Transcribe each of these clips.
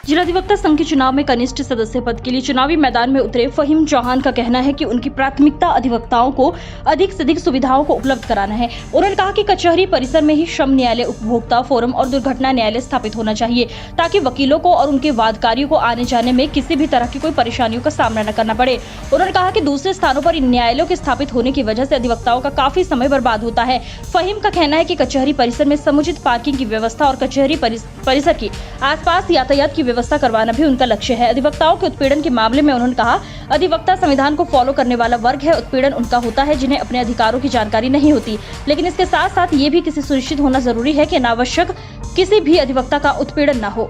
जिलाधिवक्ता संघ के चुनाव में कनिष्ठ सदस्य पद के लिए चुनावी मैदान में उतरे फहीम चौहान का कहना है कि उनकी प्राथमिकता अधिवक्ताओं को अधिक से अधिक सुविधाओं को उपलब्ध कराना है। उन्होंने कहा कि कचहरी परिसर में ही श्रम न्यायालय, उपभोक्ता फोरम और दुर्घटना न्यायालय स्थापित होना चाहिए ताकि वकीलों को और उनके वादकारियों को आने जाने में किसी भी तरह की कोई परेशानियों का सामना न करना पड़े। उन्होंने कहा कि दूसरे स्थानों पर इन न्यायालयों के स्थापित होने की वजह से अधिवक्ताओं का काफी समय बर्बाद होता है। फहीम का कहना है कि कचहरी परिसर में समुचित पार्किंग की व्यवस्था और कचहरी परिसर की आसपास यातायात की व्यवस्था करवाना भी उनका लक्ष्य है। अधिवक्ताओं के उत्पीड़न के मामले में उन्होंने कहा, अधिवक्ता संविधान को फॉलो करने वाला वर्ग है। उत्पीड़न उनका होता है जिन्हें अपने अधिकारों की जानकारी नहीं होती, लेकिन इसके साथ साथ ये भी किसी सुनिश्चित होना जरूरी है कि अनावश्यक किसी भी अधिवक्ता का उत्पीड़न न हो।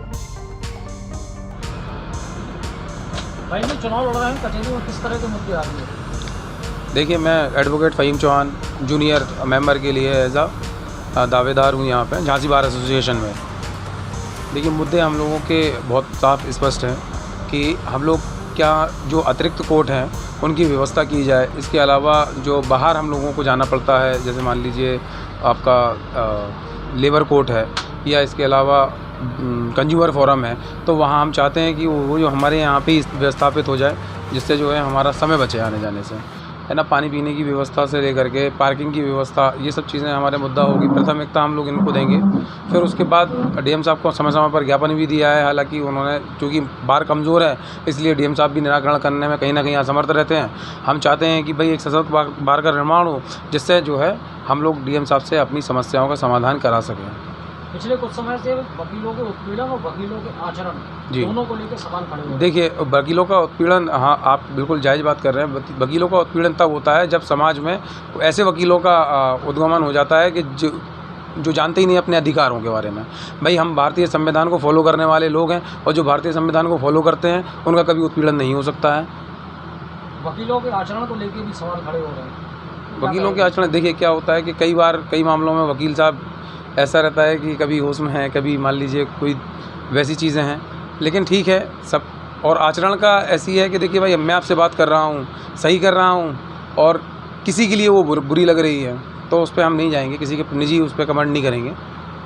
भाई में चुनाव लड़ रहे हैं, कचहरी में किस तरह के मुद्दे आ रहे हैं? देखिए, मैं advocate Fahim Chauhan junior member के लिए एज आ दावेदार हूँ यहाँ पे झांसी बार एसोसिएशन में। देखिए, मुद्दे हम लोगों के बहुत साफ स्पष्ट हैं कि हम लोग क्या जो अतिरिक्त कोर्ट हैं उनकी व्यवस्था की जाए। इसके अलावा जो बाहर हम लोगों को जाना पड़ता है, जैसे मान लीजिए आपका लेबर कोर्ट है या इसके अलावा कंज्यूमर फोरम है, तो वहाँ हम चाहते हैं कि वो जो हमारे यहाँ पे व्यवस्थापित हो जाए, जिससे जो है हमारा समय बचे आने जाने से, है ना। पानी पीने की व्यवस्था से लेकर के पार्किंग की व्यवस्था, ये सब चीज़ें हमारे मुद्दा होगी। प्राथमिकता हम लोग इनको देंगे। फिर उसके बाद डीएम साहब को समय समय पर ज्ञापन भी दिया है। हालांकि उन्होंने, चूँकि बार कमज़ोर है, इसलिए डीएम साहब भी निराकरण करने में कहीं ना कहीं असमर्थ रहते हैं। हम चाहते हैं कि भाई एक सशक्त बार का निर्माण हो, जिससे जो है हम लोग डीएम साहब से अपनी समस्याओं का समाधान करा सकें। पिछले कुछ समय से वकीलों के उत्पीड़न और वकीलों के आचरण दोनों को लेकर सवाल खड़े हुए हैं। देखिए, वकीलों का उत्पीड़न, हाँ, आप बिल्कुल जायज़ बात कर रहे हैं। वकीलों का उत्पीड़न तब होता है जब समाज में ऐसे वकीलों का उद्गमन हो जाता है कि जो जानते ही नहीं अपने अधिकारों के बारे में। भाई, हम भारतीय संविधान को फॉलो करने वाले लोग हैं और जो भारतीय संविधान को फॉलो करते हैं उनका कभी उत्पीड़न नहीं हो सकता है। वकीलों के आचरण को लेकर भी सवाल खड़े हो रहे हैं। वकीलों के आचरण, देखिए क्या होता है कि कई मामलों में वकील साहब ऐसा रहता है कि कभी होश में है, कभी मान लीजिए कोई वैसी चीज़ें हैं, लेकिन ठीक है सब। और आचरण का ऐसी है कि देखिए भाई, मैं आपसे बात कर रहा हूँ, सही कर रहा हूँ, और किसी के लिए वो बुरी लग रही है, तो उस पर हम नहीं जाएंगे, किसी के निजी उस पर कमेंट नहीं करेंगे।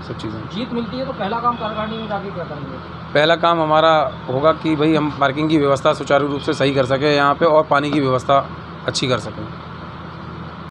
सब चीज़ें जीत मिलती है तो पहला काम कार्यकारिणी में जाके क्या करेंगे? पहला काम हमारा होगा कि भाई हम पार्किंग की व्यवस्था सुचारू रूप से सही कर सकें यहाँ पे, और पानी की व्यवस्था अच्छी कर सकें।